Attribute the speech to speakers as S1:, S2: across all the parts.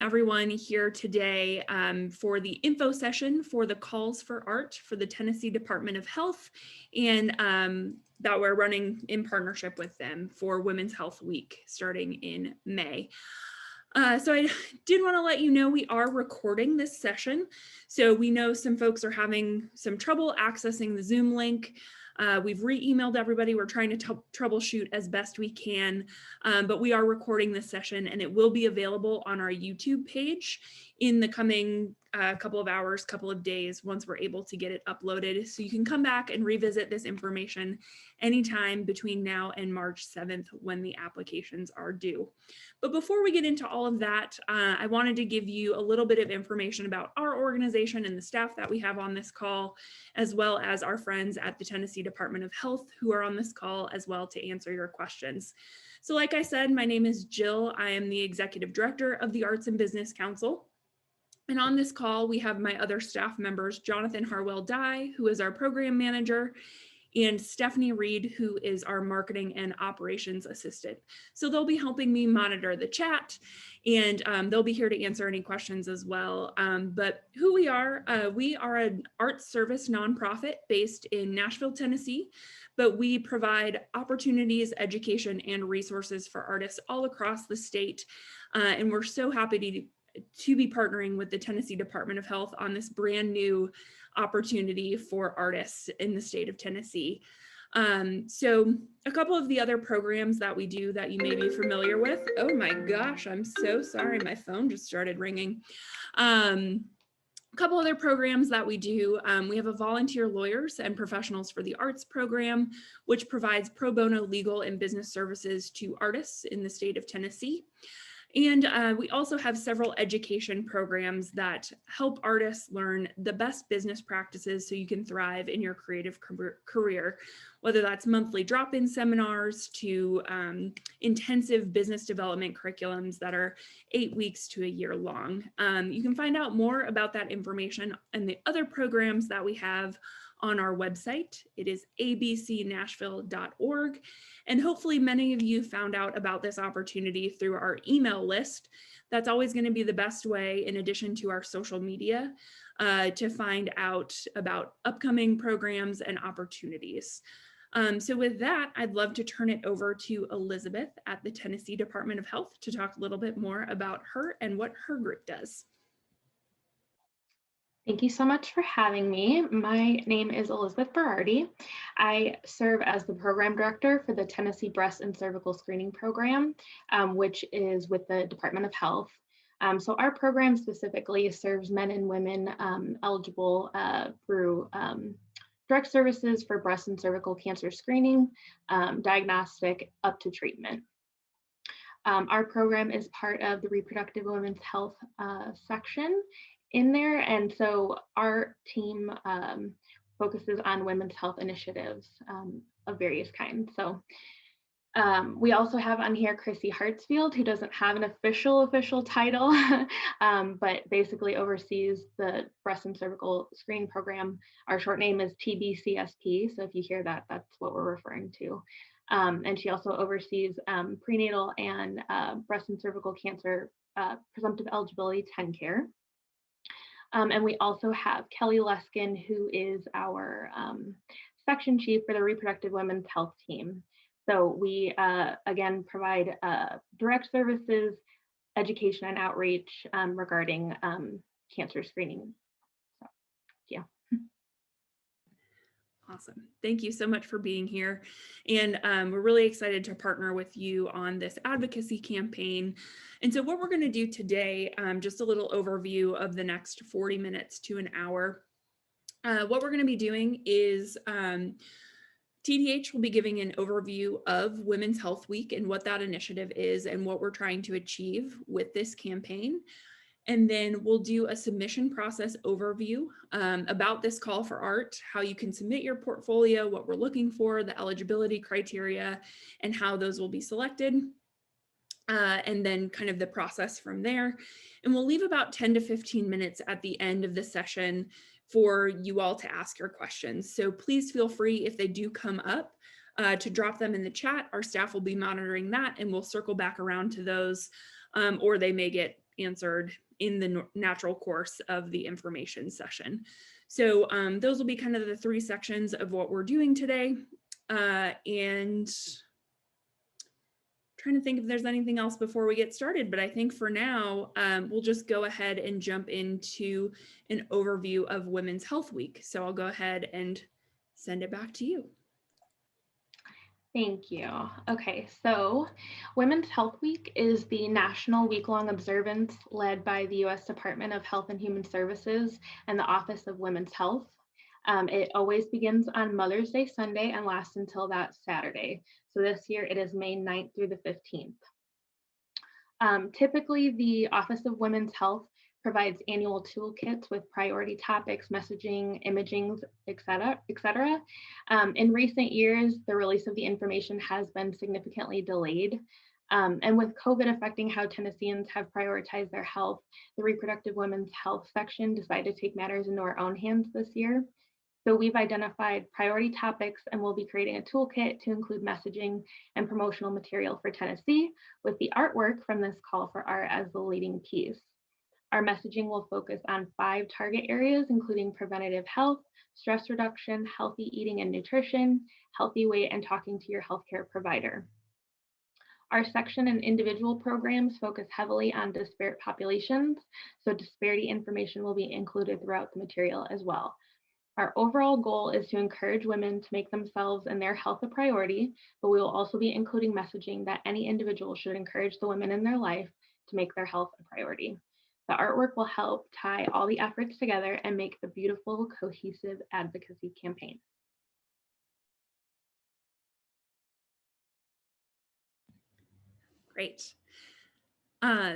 S1: everyone here today for the info session for the Calls for Art for the Tennessee Department of Health, and that we're running in partnership with them for Women's Health Week starting in May. So I did want to let you know we are recording this session. So we know some folks are having some trouble accessing the Zoom link. We've re-emailed everybody. We're trying to troubleshoot as best we can, but we are recording this session and it will be available on our YouTube page in the coming couple of hours, couple of days, once we're able to get it uploaded. So you can come back and revisit this information anytime between now and March 7th when the applications are due. But before we get into all of that, I wanted to give you a little bit of information about our organization and the staff that we have on this call, as well as our friends at the Tennessee Department of Health who are on this call as well to answer your questions. So like I said, my name is Jill. I am the Executive Director of the Arts and Business Council. And on this call, we have my other staff members, Jonathan Harwell-Dye, who is our program manager, and Stephanie Reed, who is our marketing and operations assistant. So they'll be helping me monitor the chat, and they'll be here to answer any questions as well. But who we are an arts service nonprofit based in Nashville, Tennessee, but we provide opportunities, education, and resources for artists all across the state. And we're so happy to be partnering with the Tennessee Department of Health on this brand new opportunity for artists in the state of Tennessee. So a couple of the other programs that we do that you may be familiar with. Oh my gosh, I'm so sorry. My phone just started ringing. A couple other programs that we do. We have a volunteer lawyers and professionals for the arts program, which provides pro bono legal and business services to artists in the state of Tennessee. And we also have several education programs that help artists learn the best business practices so you can thrive in your creative career, whether that's monthly drop-in seminars to intensive business development curriculums that are 8 weeks to a year long. You can find out more about that information and the other programs that we have on our website. It is abcnashville.org. And hopefully many of you found out about this opportunity through our email list. That's always going to be the best way, in addition to our social media, to find out about upcoming programs and opportunities. So with that, I'd love to turn it over to Elizabeth at the Tennessee Department of Health to talk a little bit more about her and what her group does.
S2: Thank you so much for having me. My name is Elizabeth Berardi. I serve as the program director for the Tennessee Breast and Cervical Screening Program, which is with the Department of Health. So our program specifically serves men and women eligible through direct services for breast and cervical cancer screening, diagnostic, up to treatment. Our program is part of the Reproductive Women's Health section in there, and so our team focuses on women's health initiatives of various kinds. So we also have on here Chrissy Hartsfield, who doesn't have an official title, but basically oversees the breast and cervical screening program. Our short name is TBCSP, so if you hear that, that's what we're referring to. And she also oversees prenatal and breast and cervical cancer presumptive eligibility 10 care. And we also have Kelly Luskin, who is our section chief for the Reproductive Women's Health team. So we, again, provide direct services, education and outreach regarding cancer screening. So, yeah.
S1: Awesome. Thank you so much for being here. And we're really excited to partner with you on this advocacy campaign. And so what we're going to do today, just a little overview of the next 40 minutes to an hour. What we're going to be doing is TDH will be giving an overview of Women's Health Week and what that initiative is and what we're trying to achieve with this campaign. And then we'll do a submission process overview about this call for art, how you can submit your portfolio, what we're looking for, the eligibility criteria, and how those will be selected. And then kind of the process from there. And we'll leave about 10 to 15 minutes at the end of the session for you all to ask your questions. So please feel free, if they do come up, to drop them in the chat. Our staff will be monitoring that and we'll circle back around to those, or they may get answered in the natural course of the information session. So those will be kind of the 3 sections of what we're doing today. And trying to think if there's anything else before we get started, but I think for now, we'll just go ahead and jump into an overview of Women's Health Week. So I'll go ahead and send it back to you.
S2: Thank you. Okay, so Women's Health Week is the national week-long observance led by the U.S. Department of Health and Human Services and the Office of Women's Health. It always begins on Mother's Day Sunday and lasts until that Saturday. So this year it is May 9th through the 15th. Typically, the Office of Women's Health provides annual toolkits with priority topics, messaging, imaging, et cetera. In recent years, the release of the information has been significantly delayed. And with COVID affecting how Tennesseans have prioritized their health, the Reproductive Women's Health section decided to take matters into our own hands this year. So we've identified priority topics and we'll be creating a toolkit to include messaging and promotional material for Tennessee, with the artwork from this call for art as the leading piece. Our messaging will focus on 5 target areas, including preventative health, stress reduction, healthy eating and nutrition, healthy weight, and talking to your healthcare provider. Our section and individual programs focus heavily on disparate populations, so disparity information will be included throughout the material as well. Our overall goal is to encourage women to make themselves and their health a priority, but we will also be including messaging that any individual should encourage the women in their life to make their health a priority. The artwork will help tie all the efforts together and make a beautiful, cohesive advocacy campaign.
S1: Great.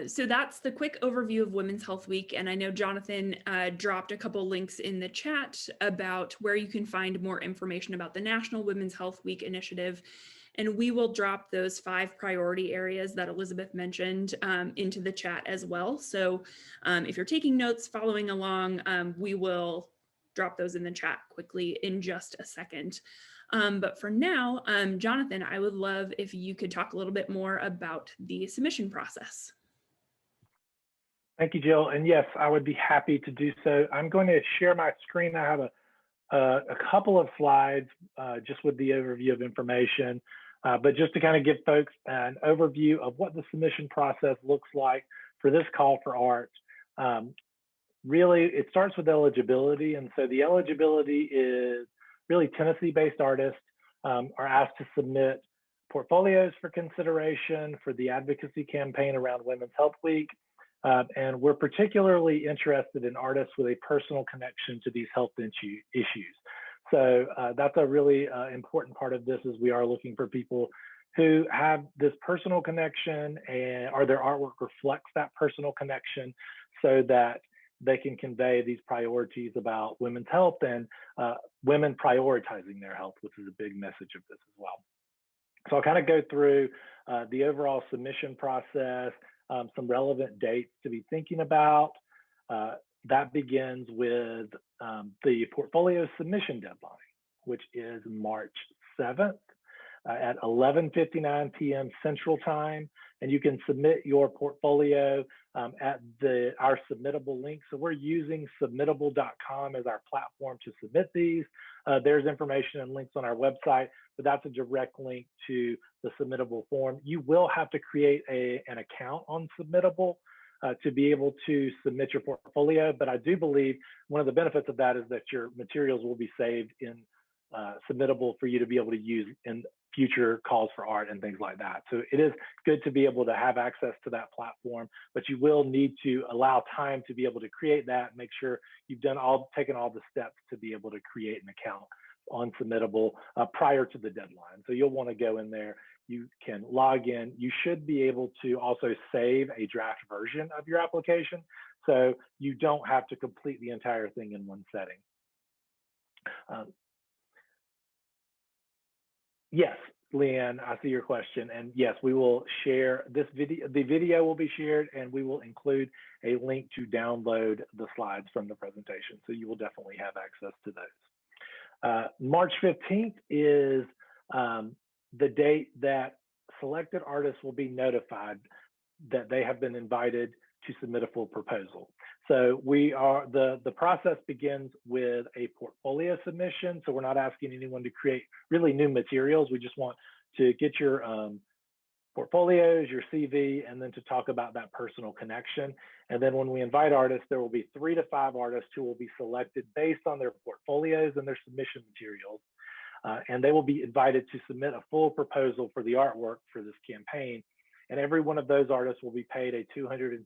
S1: So that's the quick overview of Women's Health Week. And I know Jonathan dropped a couple links in the chat about where you can find more information about the National Women's Health Week initiative. And we will drop those 5 priority areas that Elizabeth mentioned into the chat as well. So if you're taking notes, following along, we will drop those in the chat quickly in just a second. But for now, Jonathan, I would love if you could talk a little bit more about the submission process.
S3: Thank you, Jill. And yes, I would be happy to do so. I'm going to share my screen. I have a couple of slides just with the overview of information, but just to kind of give folks an overview of what the submission process looks like for this call for art. Really, it starts with eligibility. And so the eligibility is really Tennessee-based artists are asked to submit portfolios for consideration for the advocacy campaign around Women's Health Week. And we're particularly interested in artists with a personal connection to these health issues. So that's a really important part of this, is we are looking for people who have this personal connection or their artwork reflects that personal connection, so that they can convey these priorities about women's health and women prioritizing their health, which is a big message of this as well. So I'll kind of go through the overall submission process, some relevant dates to be thinking about. That begins with the portfolio submission deadline, which is March 7th at 11:59 p.m. Central Time. And you can submit your portfolio at our submittable link. So we're using submittable.com as our platform to submit these. There's information and links on our website, but that's a direct link to the submittable form. You will have to create an account on Submittable to be able to submit your portfolio. But I do believe one of the benefits of that is that your materials will be saved in Submittable for you to be able to use in future calls for art and things like that. So it is good to be able to have access to that platform, but you will need to allow time to be able to create that, make sure you've taken all the steps to be able to create an account on Submittable prior to the deadline. So you'll want to go in there, you can log in. You should be able to also save a draft version of your application, so you don't have to complete the entire thing in one setting. Yes, Leanne, I see your question. And yes, we will share this video. The video will be shared, and we will include a link to download the slides from the presentation. So you will definitely have access to those. March 15th is the date that selected artists will be notified that they have been invited to submit a full proposal. So the process begins with a portfolio submission. So we're not asking anyone to create really new materials. We just want to get your portfolios, your CV, and then to talk about that personal connection. And then when we invite artists, there will be 3 to 5 artists who will be selected based on their portfolios and their submission materials. And they will be invited to submit a full proposal for the artwork for this campaign. And every one of those artists will be paid a $250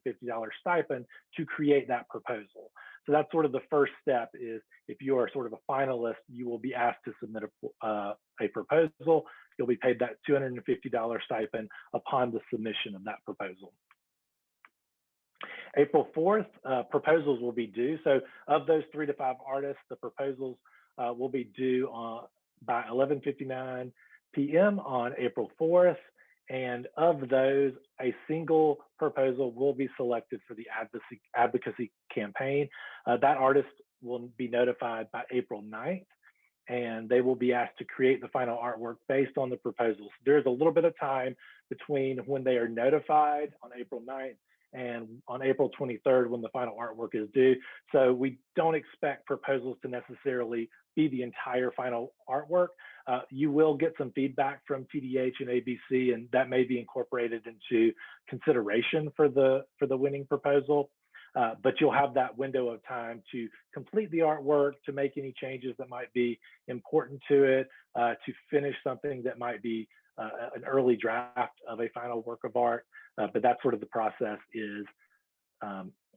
S3: stipend to create that proposal. So that's sort of the first step. Is if you are sort of a finalist, you will be asked to submit a proposal. You'll be paid that $250 stipend upon the submission of that proposal. April 4th, proposals will be due. So of those 3 to 5 artists, the proposals will be due by 11:59 p.m. on April 4th. And of those, a single proposal will be selected for the advocacy campaign. That artist will be notified by April 9th, and they will be asked to create the final artwork based on the proposals. There's a little bit of time between when they are notified on April 9th and on April 23rd when the final artwork is due. So we don't expect proposals to necessarily be the entire final artwork. You will get some feedback from TDH and ABC, and that may be incorporated into consideration for the winning proposal. But you'll have that window of time to complete the artwork, to make any changes that might be important to it, to finish something that might be an early draft of a final work of art. But that's sort of the process, is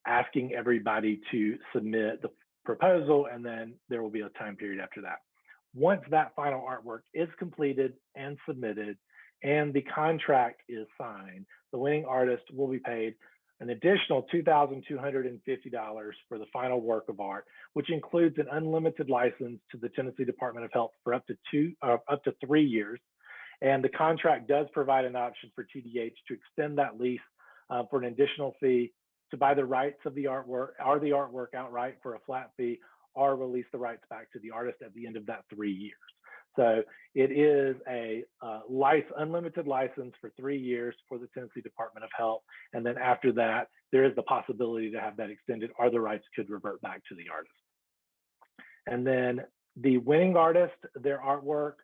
S3: asking everybody to submit the proposal, and then there will be a time period after that. Once that final artwork is completed and submitted and the contract is signed, the winning artist will be paid an additional $2,250 for the final work of art, which includes an unlimited license to the Tennessee Department of Health for up to 3 years. And the contract does provide an option for TDH to extend that lease for an additional fee, to buy the rights of the artwork or the artwork outright for a flat fee, or release the rights back to the artist at the end of that 3 years. So it is a unlimited license for 3 years for the Tennessee Department of Health. And then after that, there is the possibility to have that extended, or the rights could revert back to the artist. And then the winning artist, their artwork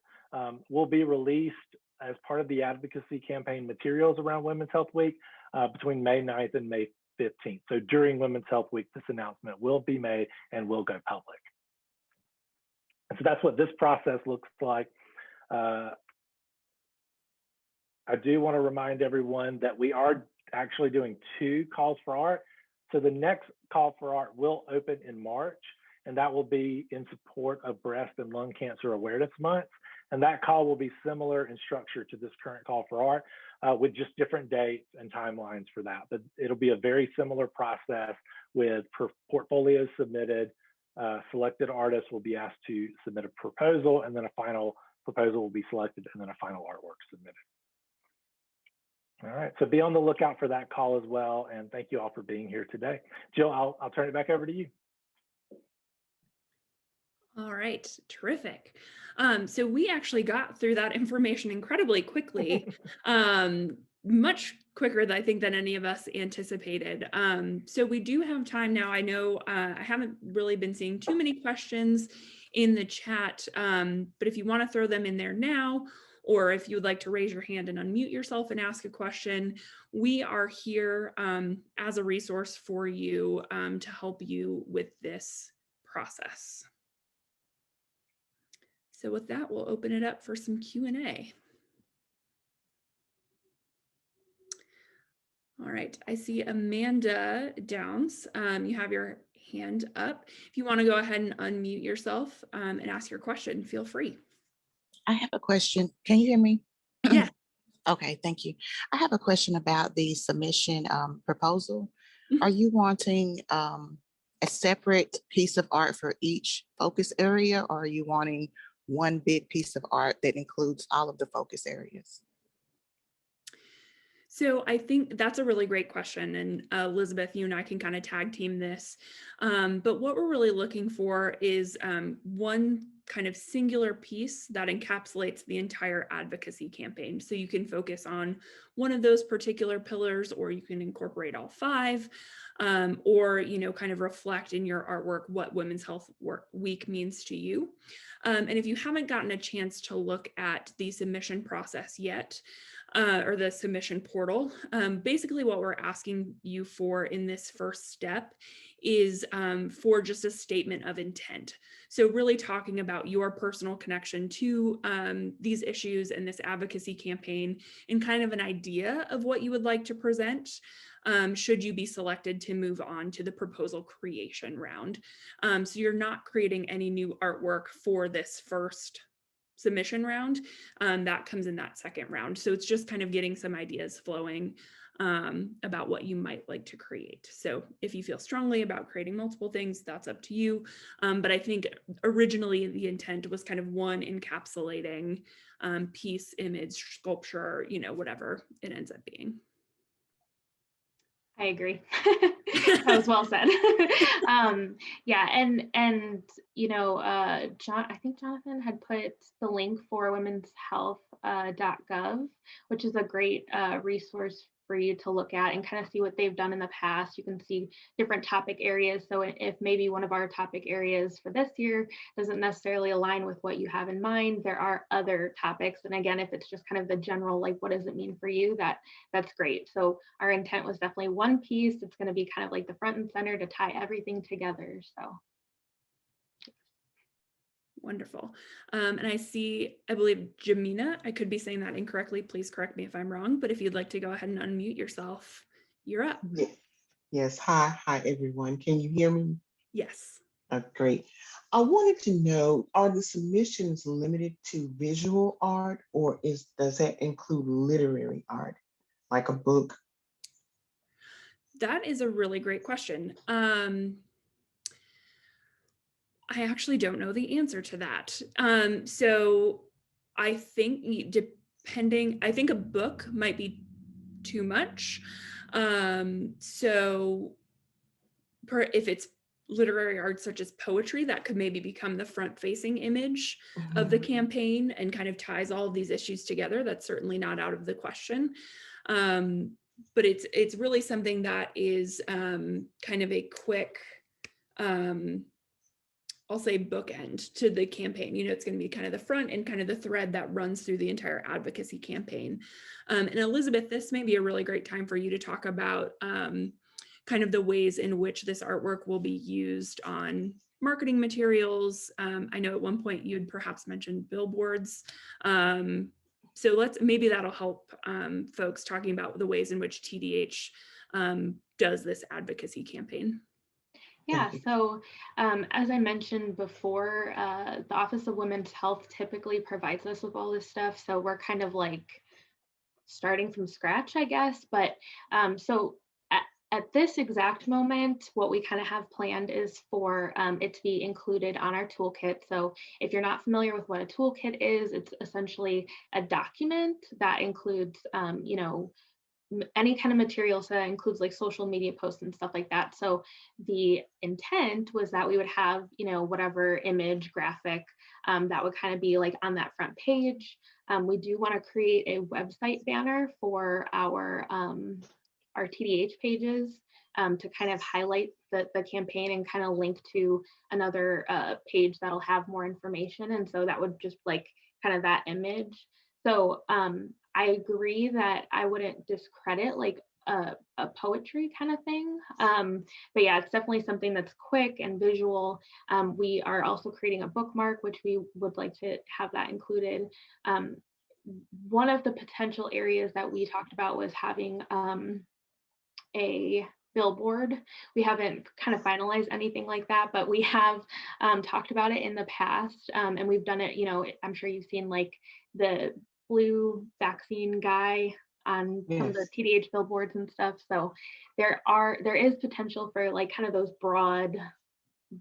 S3: will be released as part of the advocacy campaign materials around Women's Health Week between May 9th and May 15th. So during Women's Health Week, this announcement will be made and will go public. And so that's what this process looks like. I do want to remind everyone that we are actually doing 2 calls for art. So the next call for art will open in March, and that will be in support of Breast and Lung Cancer Awareness Month. And that call will be similar in structure to this current call for art, with just different dates and timelines for that. But it'll be a very similar process with portfolios submitted. Selected artists will be asked to submit a proposal, and then a final proposal will be selected, and then a final artwork submitted. All right, so be on the lookout for that call as well. And thank you all for being here today. Jill, I'll turn it back over to you.
S1: All right, terrific. So we actually got through that information incredibly quickly, much quicker than I think than any of us anticipated. So we do have time now. I know I haven't really been seeing too many questions in the chat, but if you want to throw them in there now, or if you would like to raise your hand and unmute yourself and ask a question, we are here as a resource for you to help you with this process. So with that, we'll open it up for some Q&A. All right, I see Amanda Downs. You have your hand up. If you want to go ahead and unmute yourself and ask your question, feel free.
S4: I have a question. Can you hear me?
S1: Yeah.
S4: Okay, thank you. I have a question about the submission proposal.
S1: Mhm.
S4: Are you wanting a separate piece of art for each focus area, or are you wanting one big piece of art that includes all of the focus areas?
S1: So I think that's a really great question. And Elizabeth, you and I can kind of tag team this. But what we're really looking for is one kind of singular piece that encapsulates the entire advocacy campaign. So you can focus on one of those particular pillars, or you can incorporate all five, or, kind of reflect in your artwork what Women's Health Week means to you. And if you haven't gotten a chance to look at the submission process yet, or the submission portal. Basically what we're asking you for in this first step is for just a statement of intent. So really talking about your personal connection to these issues and this advocacy campaign, and kind of an idea of what you would like to present should you be selected to move on to the proposal creation round. So you're not creating any new artwork for this first submission round. That comes in that second round. So it's just kind of getting some ideas flowing about what you might like to create. So if you feel strongly about creating multiple things, that's up to you. But I think originally the intent was kind of one encapsulating piece, image, sculpture, whatever it ends up being.
S2: I agree. That was well said. Yeah, and I think Jonathan had put the link for womenshealth.gov, which is a great resource for you to look at and kind of see what they've done in the past. You can see different topic areas. So if maybe one of our topic areas for this year doesn't necessarily align with what you have in mind, there are other topics. And again, if it's just kind of the general, like, what does it mean for you, that's great. So our intent was definitely one piece. It's going to be kind of like the front and center to tie everything together. So.
S1: Wonderful. And I believe Jamina, I could be saying that incorrectly. Please correct me if I'm wrong, but if you'd like to go ahead and unmute yourself, you're up.
S5: Yes. Hi, everyone. Can you hear me?
S1: Yes.
S5: Great. I wanted to know, are the submissions limited to visual art, or does that include literary art, like a book?
S1: That is a really great question. I actually don't know the answer to that. So I think I think a book might be too much. So if it's literary art such as poetry, that could maybe become the front-facing image of the campaign and kind of ties all of these issues together. That's certainly not out of the question. But it's really something that is kind of a quick I'll say bookend to the campaign. It's going to be kind of the front and kind of the thread that runs through the entire advocacy campaign. And Elizabeth, this may be a really great time for you to talk about kind of the ways in which this artwork will be used on marketing materials. I know at one point you'd perhaps mentioned billboards. So maybe that'll help folks talking about the ways in which TDH does this advocacy campaign.
S2: Yeah, so as I mentioned before, the Office of Women's Health typically provides us with all this stuff. So we're kind of like starting from scratch, I guess. But so at this exact moment, what we kind of have planned is for it to be included on our toolkit. So if you're not familiar with what a toolkit is, it's essentially a document that includes, any kind of material. So that includes like social media posts and stuff like that. So the intent was that we would have, whatever image graphic that would kind of be like on that front page. We do want to create a website banner for our TDH pages to kind of highlight the campaign and kind of link to another page that'll have more information. And so that would just like kind of that image. So I agree that I wouldn't discredit like a poetry kind of thing. But yeah, it's definitely something that's quick and visual. We are also creating a bookmark, which we would like to have that included. One of the potential areas that we talked about was having a billboard. We haven't kind of finalized anything like that, but we have talked about it in the past, and we've done it, I'm sure you've seen like the flu vaccine guy on some of the TDH billboards and stuff. So there is potential for like kind of those broad,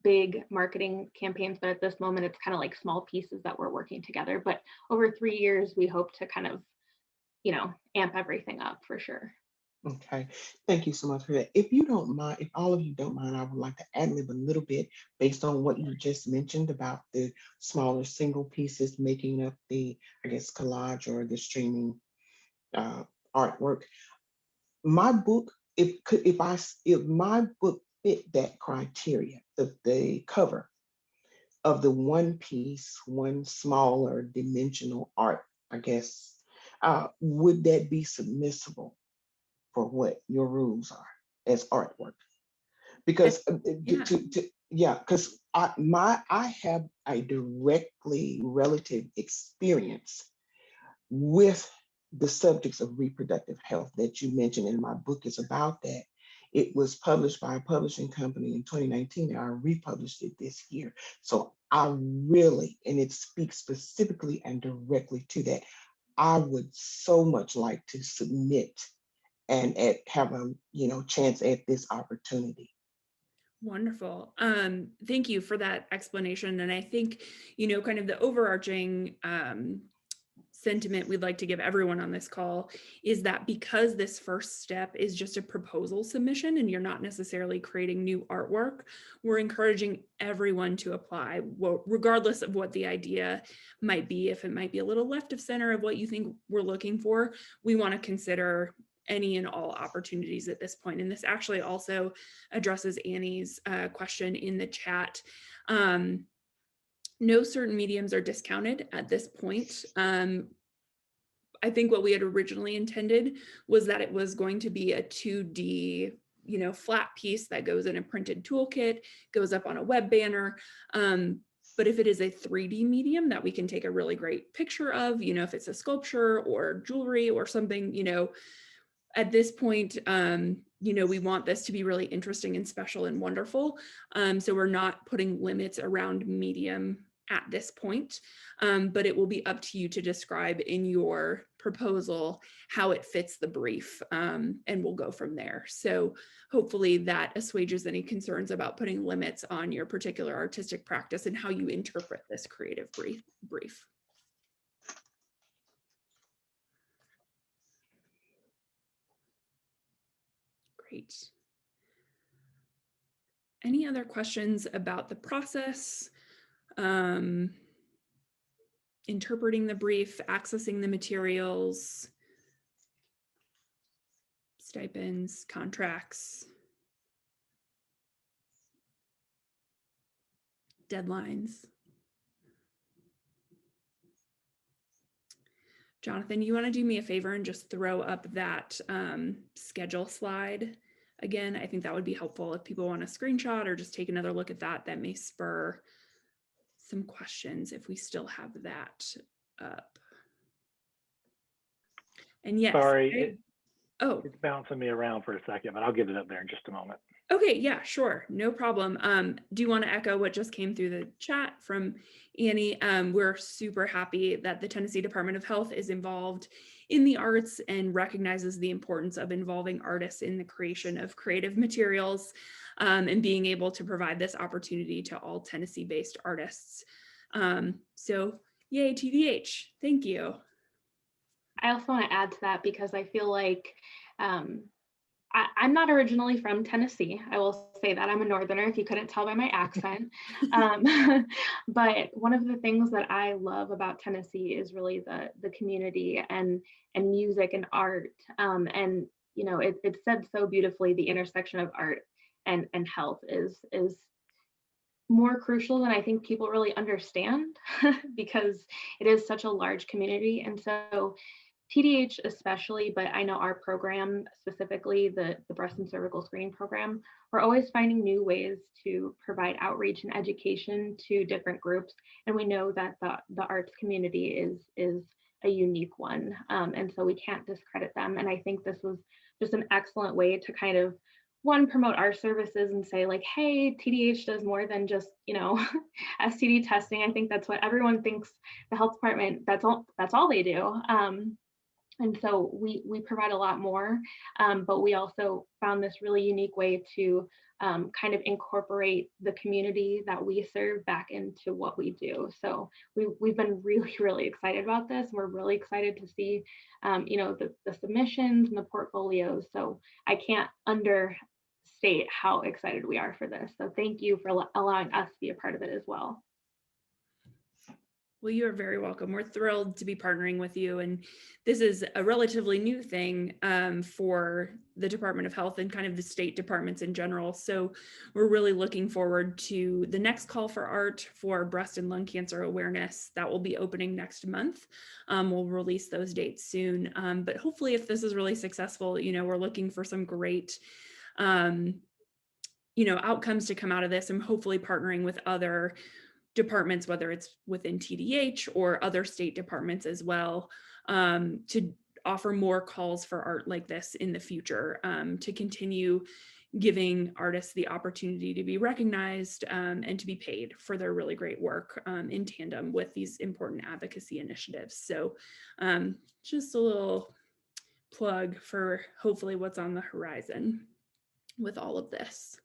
S2: big marketing campaigns, but at this moment it's kind of like small pieces that we're working together. But over 3 years, we hope to kind of amp everything up for sure.
S5: Okay, thank you so much for that. If you don't mind, if all of you don't mind, I would like to ad-lib a little bit based on what you just mentioned about the smaller single pieces making up the, I guess, collage or the streaming artwork. My book, if my book fit that criteria, the cover of the one piece, one smaller dimensional art, I guess, would that be submissible for what your rules are as artwork? Because because I have a directly relative experience with the subjects of reproductive health that you mentioned, and my book is about that. It was published by a publishing company in 2019, and I republished it this year. So I really, and it speaks specifically and directly to that. I would so much like to submit and have a chance at this opportunity.
S1: Wonderful. Thank you for that explanation. And I think, kind of the overarching sentiment we'd like to give everyone on this call is that because this first step is just a proposal submission and you're not necessarily creating new artwork, we're encouraging everyone to apply, regardless of what the idea might be. If it might be a little left of center of what you think we're looking for, we want to consider any and all opportunities at this point. And this actually also addresses Annie's question in the chat. No certain mediums are discounted at this point. I think what we had originally intended was that it was going to be a 2D, flat piece that goes in a printed toolkit, goes up on a web banner. But if it is a 3D medium that we can take a really great picture of, if it's a sculpture or jewelry or something, at this point, we want this to be really interesting and special and wonderful. So we're not putting limits around medium at this point, but it will be up to you to describe in your proposal how it fits the brief, and we'll go from there. So hopefully that assuages any concerns about putting limits on your particular artistic practice and how you interpret this creative brief. Great. Any other questions about the process? Interpreting the brief, accessing the materials, stipends, contracts, deadlines. Jonathan, you want to do me a favor and just throw up that schedule slide again? I think that would be helpful if people want a screenshot or just take another look at that. That may spur some questions if we still have that up. And yes.
S3: Sorry, it's bouncing me around for a second, but I'll get it up there in just a moment.
S1: Okay, yeah, sure, no problem. Do you want to echo what just came through the chat from Annie? We're super happy that the Tennessee Department of Health is involved in the arts and recognizes the importance of involving artists in the creation of creative materials, and being able to provide this opportunity to all Tennessee-based artists. So yay, TDH, thank you.
S2: I also want to add to that because I feel like I'm not originally from Tennessee. I will say that I'm a Northerner, if you couldn't tell by my accent. But one of the things that I love about Tennessee is really the community and music and art. And it's said so beautifully, the intersection of art and health is more crucial than I think people really understand because it is such a large community. And so TDH especially, but I know our program specifically, the breast and cervical screening program, we're always finding new ways to provide outreach and education to different groups. And we know that the arts community is a unique one. And so we can't discredit them. And I think this was just an excellent way to kind of, one, promote our services and say like, hey, TDH does more than just, STD testing. I think that's what everyone thinks the health department, that's all they do. And so we provide a lot more, but we also found this really unique way to kind of incorporate the community that we serve back into what we do. So we've been really, really excited about this. We're really excited to see, the submissions and the portfolios. So I can't understate how excited we are for this. So thank you for allowing us to be a part of it as well.
S1: Well, you are very welcome. We're thrilled to be partnering with you. And this is a relatively new thing for the Department of Health and kind of the state departments in general. So we're really looking forward to the next call for art for breast and lung cancer awareness that will be opening next month. We'll release those dates soon. But hopefully if this is really successful, we're looking for some great outcomes to come out of this, and hopefully partnering with other departments, whether it's within TDH or other state departments as well, to offer more calls for art like this in the future, to continue giving artists the opportunity to be recognized and to be paid for their really great work in tandem with these important advocacy initiatives. So just a little plug for hopefully what's on the horizon with all of this.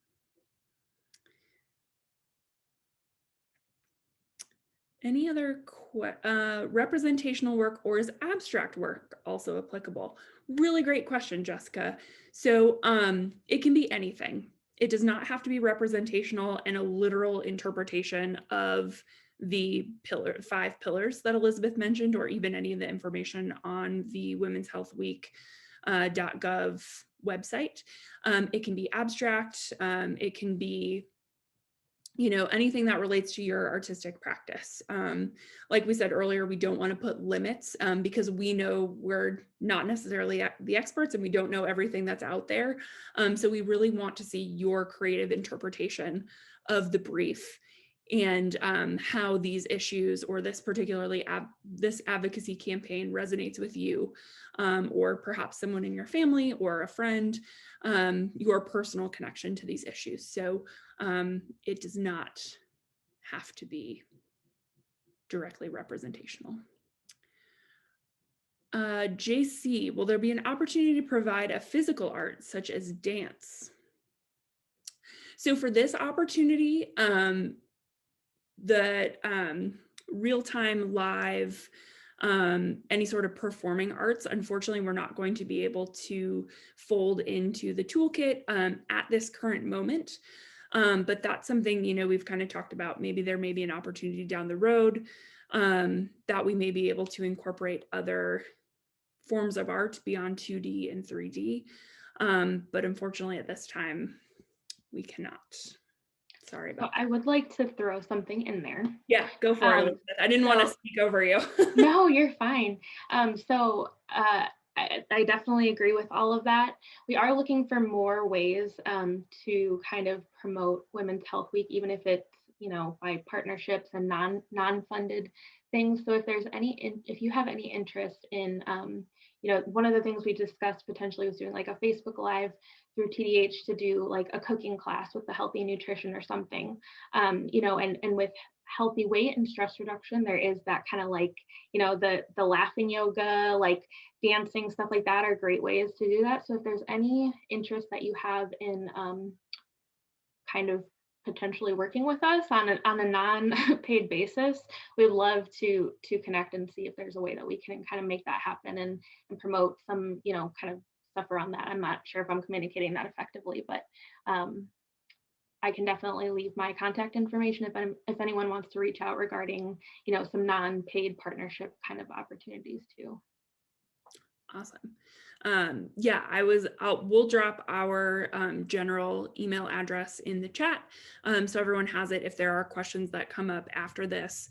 S1: Any other representational work, or is abstract work also applicable? Really great question, Jessica. So it can be anything. It does not have to be representational and a literal interpretation of the 5 pillars that Elizabeth mentioned, or even any of the information on the Women's Health Week .gov website. It can be abstract. It can be anything that relates to your artistic practice. Like we said earlier, we don't want to put limits because we know we're not necessarily the experts and we don't know everything that's out there. So we really want to see your creative interpretation of the brief and how these issues or this particularly this advocacy campaign resonates with you, or perhaps someone in your family or a friend, your personal connection to these issues. So it does not have to be directly representational. JC, will there be an opportunity to provide a physical art such as dance? So for this opportunity, the real-time live, any sort of performing arts, unfortunately, we're not going to be able to fold into the toolkit at this current moment. But that's something, we've kind of talked about. Maybe there may be an opportunity down the road that we may be able to incorporate other forms of art beyond 2D and 3D. But unfortunately, at this time, we cannot. Sorry about that.
S2: I would like to throw something in there.
S1: Yeah, go for it, Elizabeth. I didn't want to speak over you.
S2: No, you're fine. I definitely agree with all of that. We are looking for more ways to kind of promote Women's Health Week, even if it's by partnerships and non-funded things. So if you have any interest in one of the things we discussed potentially was doing like a Facebook Live through TDH to do like a cooking class with the healthy nutrition or something, and with healthy weight and stress reduction, there is that kind of like, the laughing yoga, like dancing, stuff like that are great ways to do that. So if there's any interest that you have in kind of potentially working with us on a non-paid basis, we'd love to connect and see if there's a way that we can kind of make that happen and promote some, kind of stuff around that. I'm not sure if I'm communicating that effectively, but I can definitely leave my contact information if anyone wants to reach out regarding, some non-paid partnership kind of opportunities too.
S1: Awesome. We'll drop our general email address in the chat so everyone has it if there are questions that come up after this,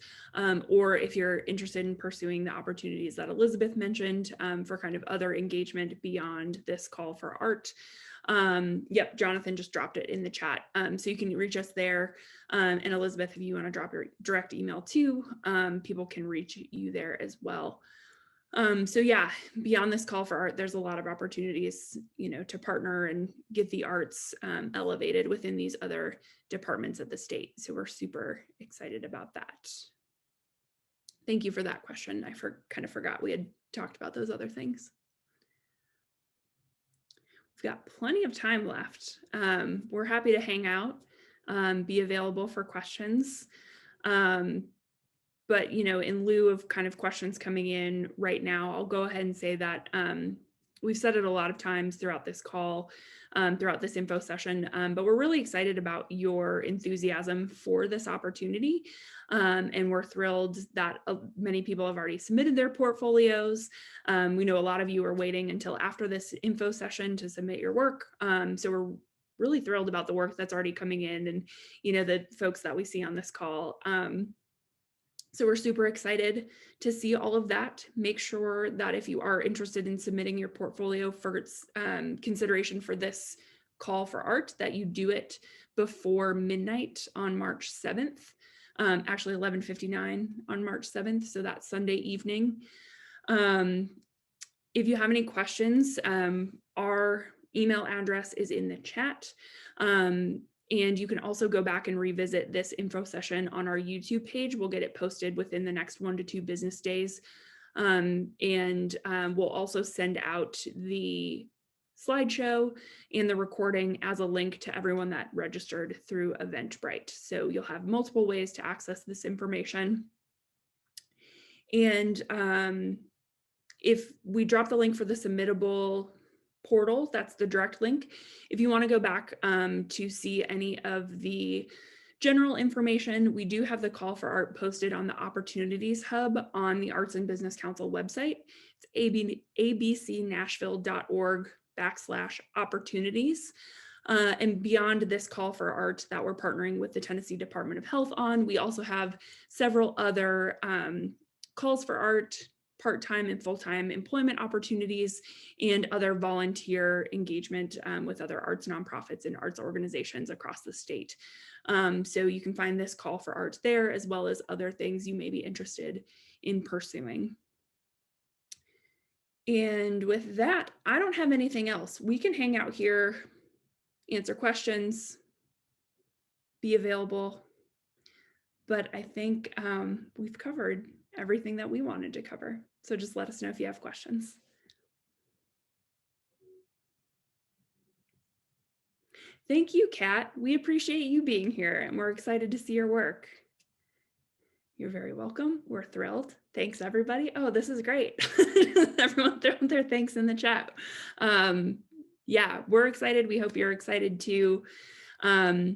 S1: or if you're interested in pursuing the opportunities that Elizabeth mentioned for kind of other engagement beyond this call for art. Yep, Jonathan just dropped it in the chat. So you can reach us there. And Elizabeth, if you want to drop your direct email too, people can reach you there as well. So yeah, beyond this call for art, there's a lot of opportunities, to partner and get the arts elevated within these other departments of the state. So we're super excited about that. Thank you for that question. I kind of forgot we had talked about those other things. We've got plenty of time left. We're happy to hang out, be available for questions. But, you know, in lieu of kind of questions coming in right now, I'll go ahead and say that we've said it a lot of times throughout this call, throughout this info session, but we're really excited about your enthusiasm for this opportunity. And we're thrilled that many people have already submitted their portfolios. We know a lot of you are waiting until after this info session to submit your work. So we're really thrilled about the work that's already coming in and, you know, the folks that we see on this call. So we're super excited to see all of that. Make sure that if you are interested in submitting your portfolio for its consideration for this call for art, that you do it before midnight on March 7th, actually 11:59 on March 7th, so that's Sunday evening. If you have any questions, our email address is in the chat. And you can also go back and revisit this info session on our YouTube page. We'll get it posted within the next 1 to 2 business days. We'll also send out the slideshow and the recording as a link to everyone that registered through Eventbrite. So you'll have multiple ways to access this information. And if we drop the link for the submittable portal, that's the direct link. If you want to go back to see any of the general information, we do have the call for art posted on the Opportunities Hub on the Arts and Business Council website. It's abcnashville.org/opportunities. And beyond this call for art that we're partnering with the Tennessee Department of Health on, we also have several other calls for art, part-time and full-time employment opportunities, and other volunteer engagement with other arts nonprofits and arts organizations across the state. So you can find this call for art there, as well as other things you may be interested in pursuing. And with that, I don't have anything else. We can hang out here, answer questions, be available, but I think we've covered everything that we wanted to cover. So just let us know if you have questions. Thank you, Kat. We appreciate you being here and we're excited to see your work. You're very welcome. We're thrilled. Thanks, everybody. Oh, this is great. Everyone throwing their thanks in the chat. Yeah, we're excited. We hope you're excited too. Yeah,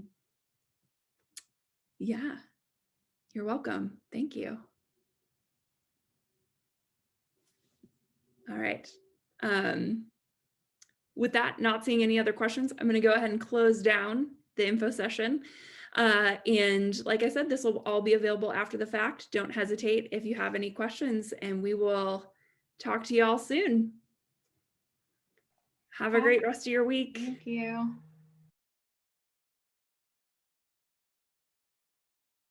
S1: you're welcome. Thank you. All right. With that, not seeing any other questions, I'm going to go ahead and close down the info session. And like I said, this will all be available after the fact. Don't hesitate if you have any questions, and we will talk to you all soon. Have a great rest of your week.
S2: Thank you.